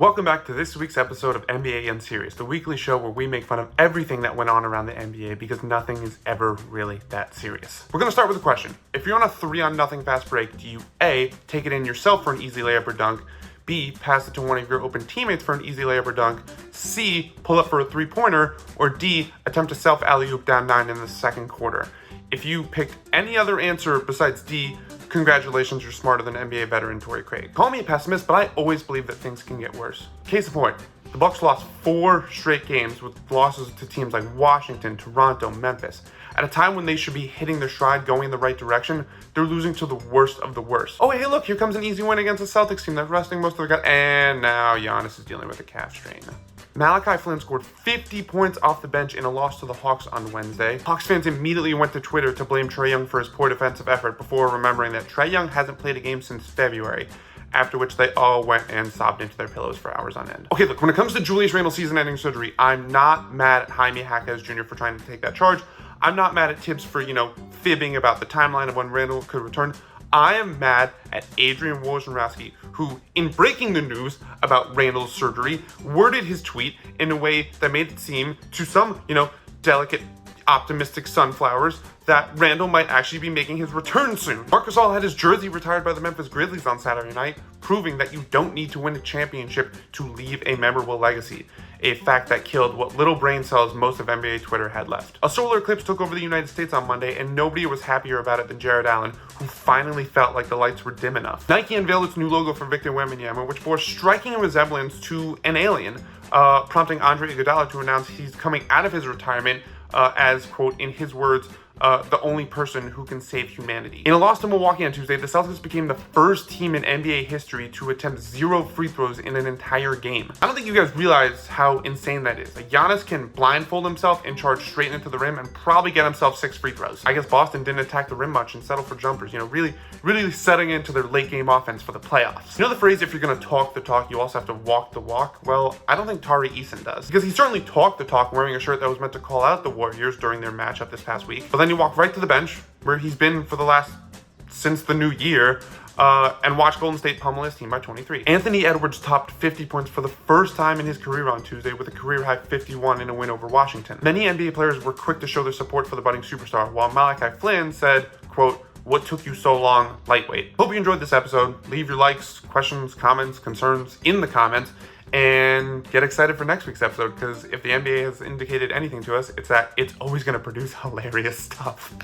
Welcome back to this week's episode of NBA Unserious, the weekly show where we make fun of everything that went on around the NBA because nothing is ever really that serious. We're going to start with a question. If you're on a 3-0 fast break, do you A, take it in yourself for an easy layup or dunk, B, pass it to one of your open teammates for an easy layup or dunk, C, pull up for a three-pointer, or D, attempt a self alley-oop down 9 in the second quarter? If you picked any other answer besides D, congratulations, you're smarter than NBA veteran Torrey Craig. Call me a pessimist, but I always believe that things can get worse. Case in point, the Bucks lost 4 straight games with losses to teams like Washington, Toronto, Memphis. At a time when they should be hitting their stride, going in the right direction, they're losing to the worst of the worst. Oh, hey, look, here comes an easy win against the Celtics team that's resting most of their guys, and now Giannis is dealing with a calf strain. Malachi Flynn scored 50 points off the bench in a loss to the Hawks on Wednesday. Hawks fans immediately went to Twitter to blame Trae Young for his poor defensive effort before remembering that Trae Young hasn't played a game since February, after which they all went and sobbed into their pillows for hours on end. Okay, look, when it comes to Julius Randle's season-ending surgery, I'm not mad at Jaime Jaquez Jr. for trying to take that charge. I'm not mad at Tibbs for, fibbing about the timeline of when Randle could return. I am mad at Adrian Wojnarowski, who, in breaking the news about Randle's surgery, worded his tweet in a way that made it seem to some, delicate, optimistic sunflowers that Randle might actually be making his return soon. Marc Gasol had his jersey retired by the Memphis Grizzlies on Saturday night, proving that you don't need to win a championship to leave a memorable legacy. A fact that killed what little brain cells most of NBA Twitter had left. A solar eclipse took over the United States on Monday, and nobody was happier about it than Jared Allen, who finally felt like the lights were dim enough. Nike unveiled its new logo for Victor Wembanyama, which bore striking resemblance to an alien, prompting Andre Iguodala to announce he's coming out of his retirement as, quote, in his words, the only person who can save humanity. In a loss to Milwaukee on Tuesday, the Celtics became the first team in NBA history to attempt 0 free throws in an entire game. I don't think you guys realize how insane that is. Giannis can blindfold himself and charge straight into the rim and probably get himself 6 free throws. I guess Boston didn't attack the rim much and settle for jumpers, really setting into their late game offense for the playoffs. You know the phrase, if you're gonna talk the talk, you also have to walk the walk? Well, I don't think Tari Eason does, because he certainly talked the talk wearing a shirt that was meant to call out the Warriors during their matchup this past week, but then you walk right to the bench, where he's been since the new year, and watch Golden State pummel his team by 23. Anthony Edwards topped 50 points for the first time in his career on Tuesday with a career-high 51 in a win over Washington. Many NBA players were quick to show their support for the budding superstar, while Malachi Flynn said, quote, "What took you so long, lightweight?" Hope you enjoyed this episode. Leave your likes, questions, comments, concerns in the comments, and get excited for next week's episode, because if the NBA has indicated anything to us, it's that it's always going to produce hilarious stuff.